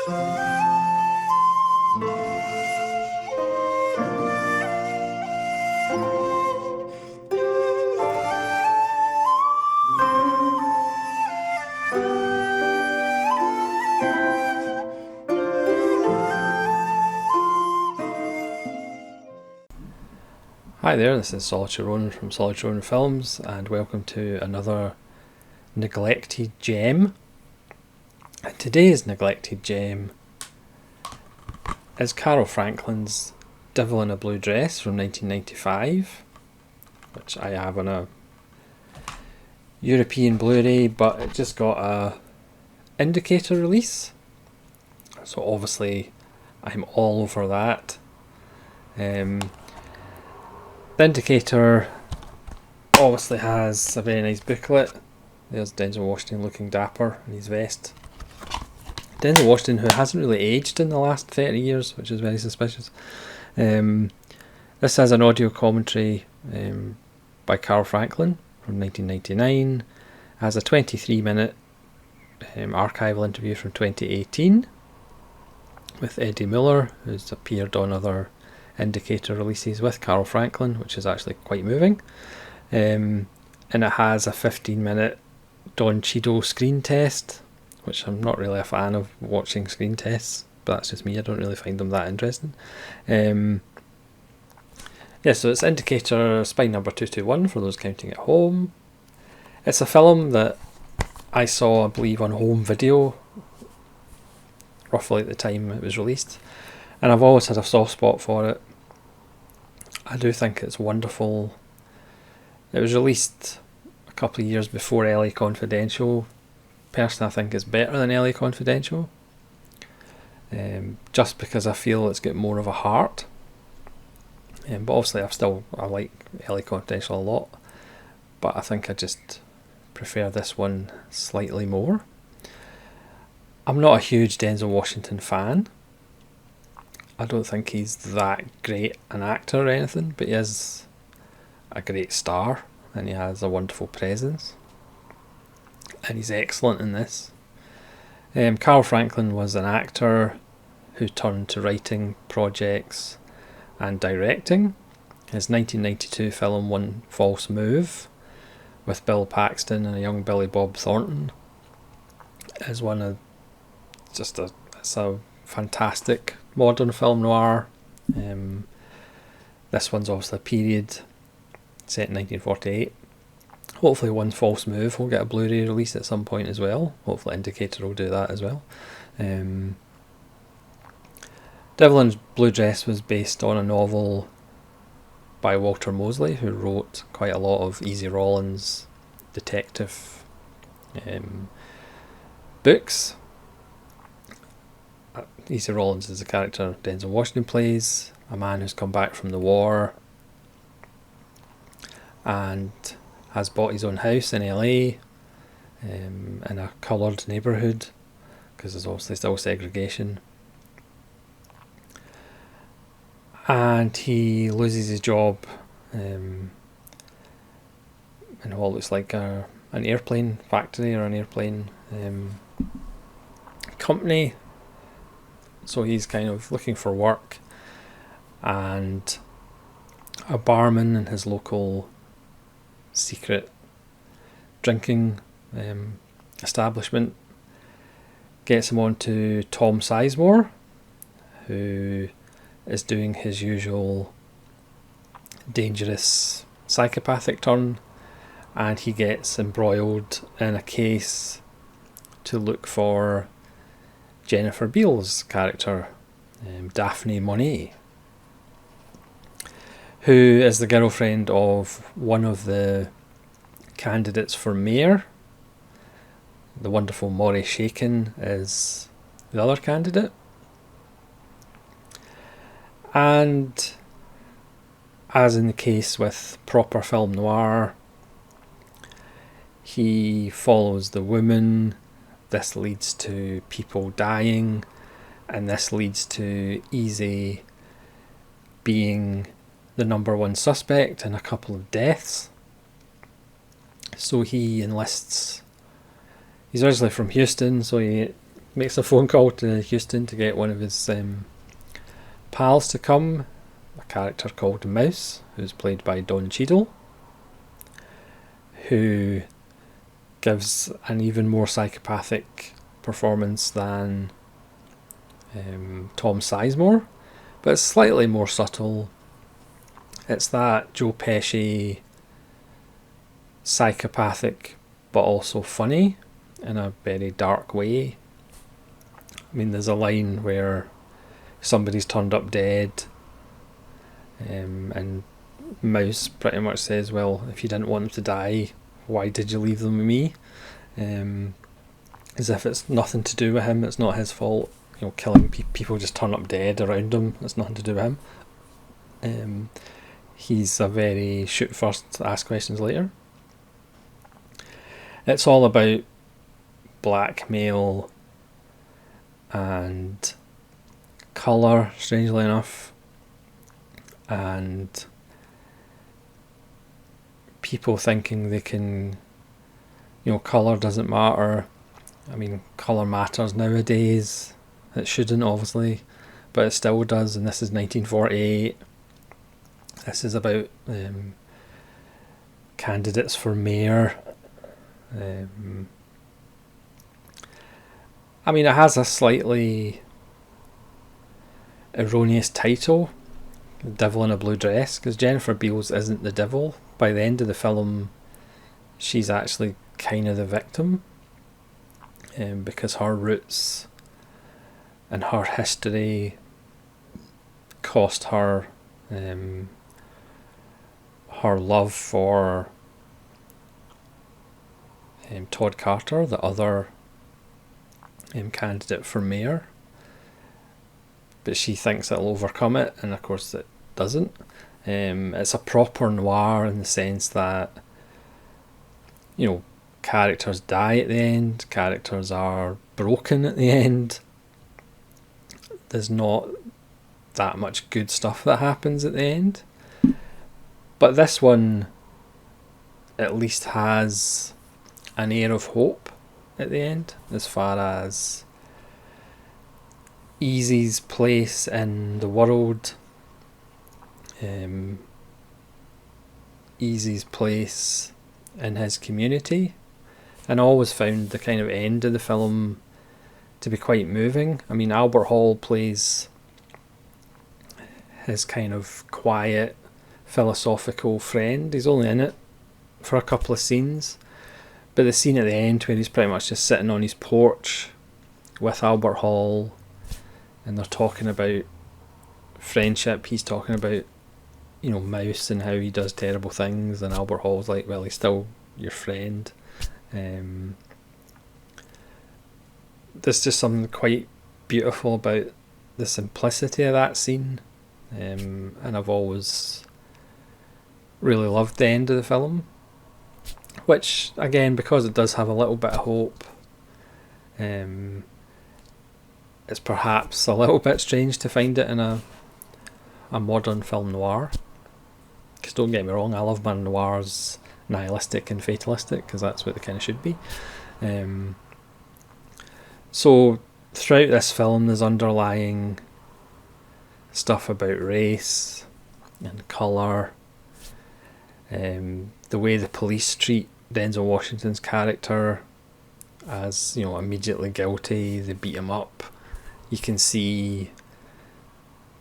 Hi there, this is Solitary Ronan from Solitary Ronan Films, and welcome to another neglected gem. And today's neglected gem is Carol Franklin's Devil in a Blue Dress from 1995, which I have on a European Blu-ray, but it just got a indicator release, so obviously I'm all over that. The indicator obviously has a very nice booklet. There's Denzel Washington looking dapper in his vest. Denzel Washington, who hasn't really aged in the last 30 years, which is very suspicious. This has an audio commentary by Carl Franklin from 1999. It has a 23-minute archival interview from 2018 with Eddie Miller, who's appeared on other indicator releases with Carl Franklin, which is actually quite moving. And it has a 15-minute Don Cheadle screen test, which I'm not really a fan of watching screen tests, but that's just me, I don't really find them that interesting. So it's indicator spine number 221 for those counting at home. It's a film that I saw, I believe, on home video roughly at the time it was released, and I've always had a soft spot for it. I do think it's wonderful. It was released a couple of years before LA Confidential. Personally, I think it's better than LA Confidential, just because I feel it's got more of a heart. But obviously I like LA Confidential a lot, but I think I just prefer this one slightly more. I'm not a huge Denzel Washington fan. I don't think he's that great an actor or anything, but he is a great star and he has a wonderful presence. And he's excellent in this. Carl Franklin was an actor who turned to writing projects and directing. His 1992 film One False Move with Bill Paxton and a young Billy Bob Thornton is one of it's a fantastic modern film noir. This one's obviously a period set in 1948. Hopefully One False Move will get a Blu-ray release at some point as well. Hopefully Indicator will do that as well. Devil in Blue Dress was based on a novel by Walter Mosley, who wrote quite a lot of Easy Rawlins detective books. Easy Rawlins is the character Denzel Washington plays, a man who's come back from the war and has bought his own house in LA in a coloured neighbourhood, because there's obviously still segregation. And he loses his job in what looks like an airplane factory or an airplane company. So he's kind of looking for work, and a barman in his local secret drinking establishment gets him on to Tom Sizemore, who is doing his usual dangerous psychopathic turn, and he gets embroiled in a case to look for Jennifer Beals' character, Daphne Monet, who is the girlfriend of one of the candidates for mayor. The wonderful Maury Chakin is the other candidate. And as in the case with proper film noir, he follows the woman. This leads to people dying, and this leads to Easy being the number one suspect in a couple of deaths. So he enlists. He's originally from Houston, so he makes a phone call to Houston to get one of his pals to come, a character called Mouse, who's played by Cheadle, who gives an even more psychopathic performance than Tom Sizemore, but it's slightly more subtle. It's that Joe Pesci psychopathic but also funny in a very dark way. I mean, there's a line where somebody's turned up dead, and Mouse pretty much says, well, if you didn't want them to die, why did you leave them with me? As if it's nothing to do with him, it's not his fault. Killing people just turn up dead around him, it's nothing to do with him. He's a very shoot first, ask questions later. It's all about blackmail and colour, strangely enough, and people thinking they can, colour doesn't matter. I mean, colour matters nowadays. It shouldn't, obviously, but it still does, and this is 1948. This is about candidates for mayor. I mean, it has a slightly erroneous title, The Devil in a Blue Dress, because Jennifer Beals isn't the devil. By the end of the film, she's actually kind of the victim, because her roots and her history cost her her love for Todd Carter, the other candidate for mayor, but she thinks it'll overcome it, and of course it doesn't. It's a proper noir in the sense that characters die at the end, characters are broken at the end. There's not that much good stuff that happens at the end, but this one at least has an air of hope at the end, as far as Easy's place in the world, Easy's place in his community, and I always found the kind of end of the film to be quite moving. I mean, Albert Hall plays his kind of quiet, philosophical friend. He's only in it for a couple of scenes, but the scene at the end where he's pretty much just sitting on his porch with Albert Hall and they're talking about friendship, he's talking about Mouse and how he does terrible things, and Albert Hall's like, well, he's still your friend. There's just something quite beautiful about the simplicity of that scene, and I've always really loved the end of the film, which again, because it does have a little bit of hope, it's perhaps a little bit strange to find it in a modern film noir, because don't get me wrong, I love my noirs nihilistic and fatalistic, because that's what they kind of should be. So throughout this film there's underlying stuff about race and colour, the way the police treat Denzel Washington's character as immediately guilty. They beat him up. You can see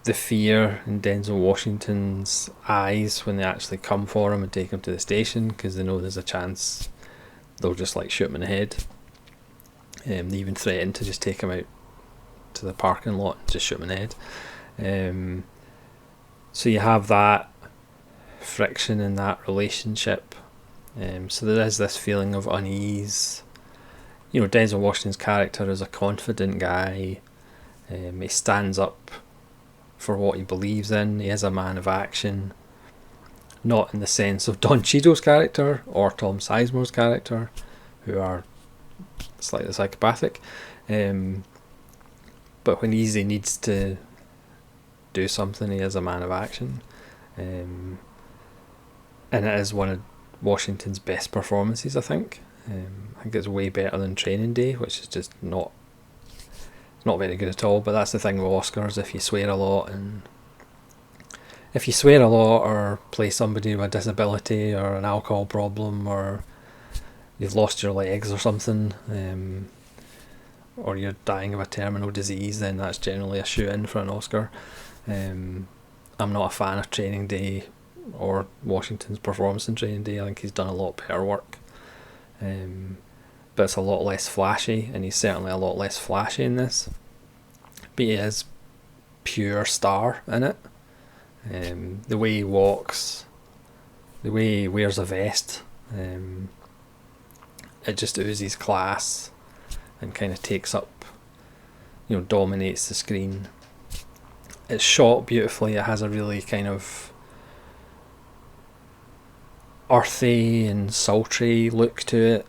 the fear in Denzel Washington's eyes when they actually come for him and take him to the station, because they know there's a chance they'll just shoot him in the head. They even threaten to just take him out to the parking lot and just shoot him in the head. So you have that friction in that relationship. So there is this feeling of unease. Denzel Washington's character is a confident guy. He stands up for what he believes in. He is a man of action, not in the sense of Don Cheadle's character or Tom Sizemore's character, who are slightly psychopathic, but when Easy needs to do something, he is a man of action, and it is one of Washington's best performances, I think. I think it's way better than Training Day, which is just not not very good at all. But that's the thing with Oscars: if you swear a lot, or play somebody with a disability or an alcohol problem, or you've lost your legs or something, or you're dying of a terminal disease, then that's generally a shoe-in for an Oscar. I'm not a fan of Training Day or Washington's performance in Training Day. I think he's done a lot better work. But it's a lot less flashy, and he's certainly a lot less flashy in this. But he is pure star in it. The way he walks, the way he wears a vest, it just oozes class and kind of takes up, dominates the screen. It's shot beautifully. It has a really kind of earthy and sultry look to it.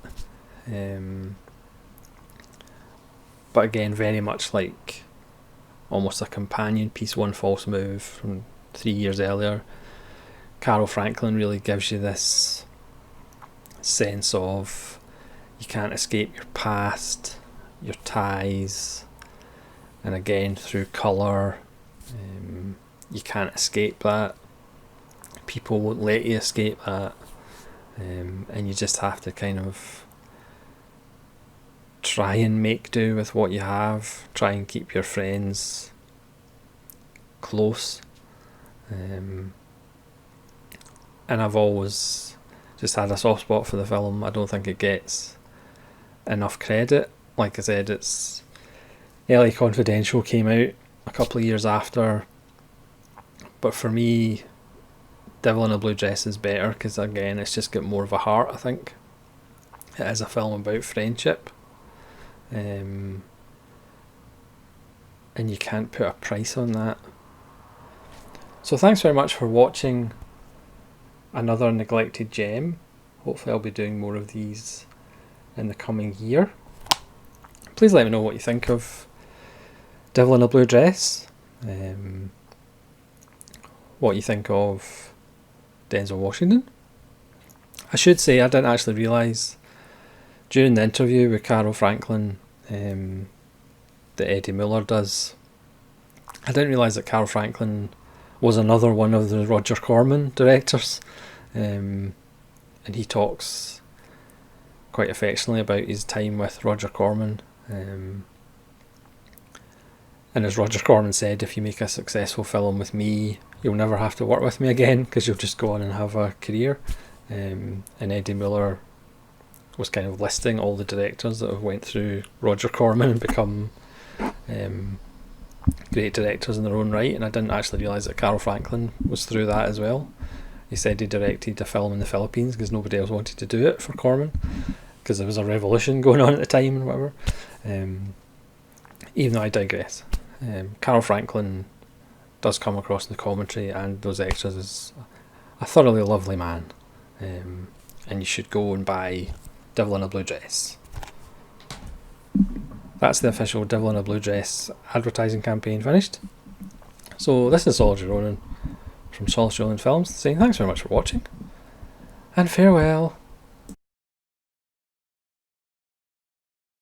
But again, very much like almost a companion piece, One False Move from 3 years earlier. Carol Franklin really gives you this sense of you can't escape your past, your ties, and again through colour, you can't escape that. People won't let you escape that, and you just have to kind of try and make do with what you have, try and keep your friends close. And I've always just had a soft spot for the film. I don't think it gets enough credit. Like I said, it's LA Confidential came out a couple of years after, but for me, Devil in a Blue Dress is better because again, it's just got more of a heart. I think it is a film about friendship, and you can't put a price on that. So thanks very much for watching another neglected gem. Hopefully I'll be doing more of these in the coming year. Please let me know what you think of Devil in a Blue Dress, what you think of Denzel Washington. I should say I didn't actually realise during the interview with Carol Franklin that Eddie Muller does, I didn't realise that Carol Franklin was another one of the Roger Corman directors, and he talks quite affectionately about his time with Roger Corman, and as Roger Corman said, if you make a successful film with me, you'll never have to work with me again because you'll just go on and have a career. And Eddie Muller was kind of listing all the directors that have went through Roger Corman and become great directors in their own right, and I didn't actually realise that Carol Franklin was through that as well. He said he directed a film in the Philippines because nobody else wanted to do it for Corman because there was a revolution going on at the time and whatever. Even though I digress, Carol Franklin does come across in the commentary and those extras as a thoroughly lovely man, and you should go and buy Devil in a Blue Dress. That's the official Devil in a Blue Dress advertising campaign finished. So this is Solitary Ronin from Solitary Ronin Films saying thanks very much for watching and farewell.